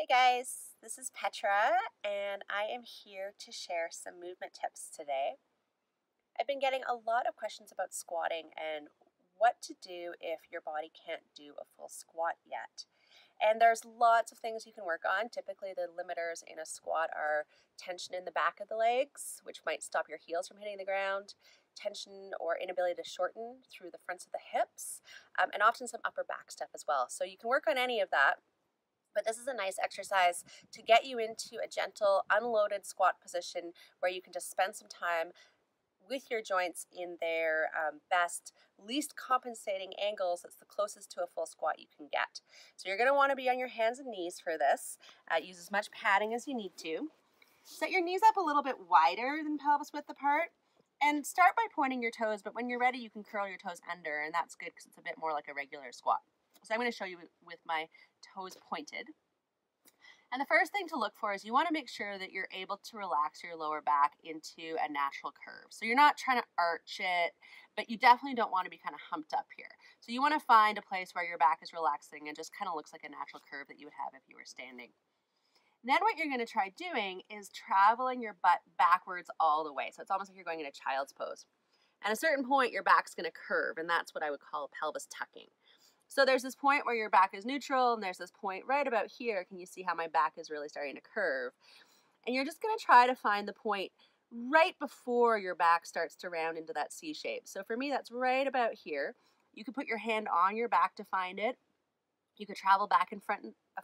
Hey guys, this is Petra and I am here to share some movement tips today. I've been getting a lot of questions about squatting and what to do if your body can't do a full squat yet. And there's lots of things you can work on. Typically the limiters in a squat are tension in the back of the legs, which might stop your heels from hitting the ground, tension or inability to shorten through the fronts of the hips, and often some upper back stuff as well. So you can work on any of that. But this is a nice exercise to get you into a gentle, unloaded squat position where you can just spend some time with your joints in their best, least compensating angles. That's the closest to a full squat you can get. So you're going to want to be on your hands and knees for this. Use as much padding as you need to. Set your knees up a little bit wider than pelvis width apart. And start by pointing your toes, but when you're ready, you can curl your toes under, and that's good because it's a bit more like a regular squat. So I'm going to show you with my toes pointed. And the first thing to look for is you want to make sure that you're able to relax your lower back into a natural curve. So you're not trying to arch it, but you definitely don't want to be kind of humped up here. So you want to find a place where your back is relaxing and just kind of looks like a natural curve that you would have if you were standing. Then what you're going to try doing is traveling your butt backwards all the way. So it's almost like you're going in a child's pose. At a certain point, your back's going to curve, and that's what I would call pelvis tucking. So there's this point where your back is neutral, and there's this point right about here. Can you see how my back is really starting to curve? And you're just going to try to find the point right before your back starts to round into that C shape. So for me, that's right about here. You can put your hand on your back to find it. You could travel back and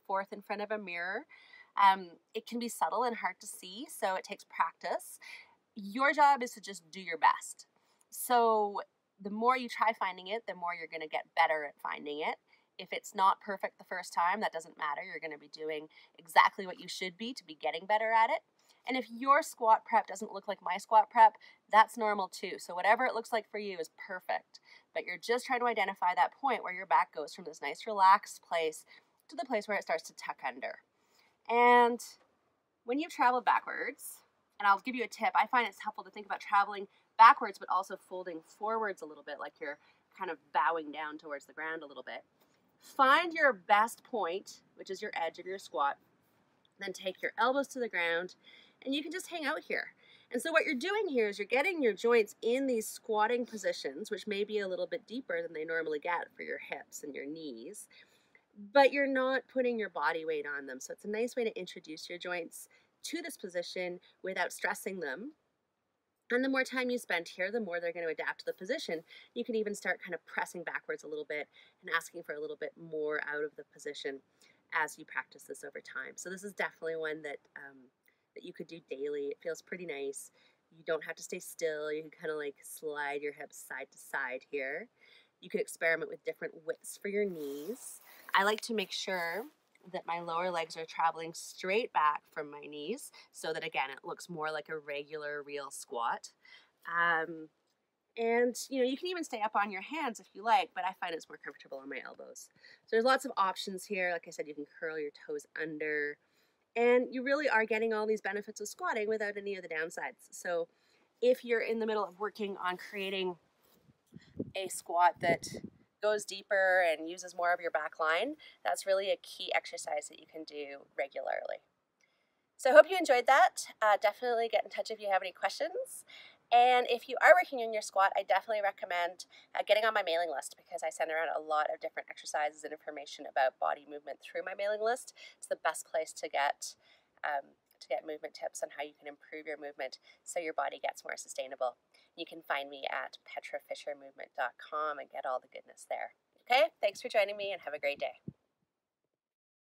forth in front of a mirror. It can be subtle and hard to see, so it takes practice. Your job is to just do your best. So the more you try finding it, the more you're going to get better at finding it. If it's not perfect the first time, that doesn't matter. You're going to be doing exactly what you should be to be getting better at it. And if your squat prep doesn't look like my squat prep, that's normal too. So whatever it looks like for you is perfect. But you're just trying to identify that point where your back goes from this nice relaxed place to the place where it starts to tuck under. And when you've traveled backwards, and I'll give you a tip, I find it's helpful to think about traveling backwards, but also folding forwards a little bit, like you're kind of bowing down towards the ground a little bit. Find your best point, which is your edge of your squat. Then take your elbows to the ground, and you can just hang out here. And so what you're doing here is you're getting your joints in these squatting positions, which may be a little bit deeper than they normally get for your hips and your knees, but you're not putting your body weight on them. So it's a nice way to introduce your joints to this position without stressing them. And the more time you spend here, the more they're going to adapt to the position. You can even start kind of pressing backwards a little bit and asking for a little bit more out of the position as you practice this over time. So this is definitely one that you could do daily. It feels pretty nice. You don't have to stay still. You can kind of like slide your hips side to side here. You can experiment with different widths for your knees. I like to make sure that my lower legs are traveling straight back from my knees so that, again, it looks more like a regular real squat. And you can even stay up on your hands if you like, but I find it's more comfortable on my elbows. So there's lots of options here. Like I said, you can curl your toes under, and you really are getting all these benefits of squatting without any of the downsides. So if you're in the middle of working on creating a squat that goes deeper and uses more of your back line, that's really a key exercise that you can do regularly. So I hope you enjoyed that. Definitely get in touch if you have any questions. And if you are working on your squat, I definitely recommend getting on my mailing list because I send around a lot of different exercises and information about body movement through my mailing list. It's the best place to get movement tips on how you can improve your movement so your body gets more sustainable. You can find me at petrafishermovement.com and get all the goodness there. Okay, thanks for joining me and have a great day.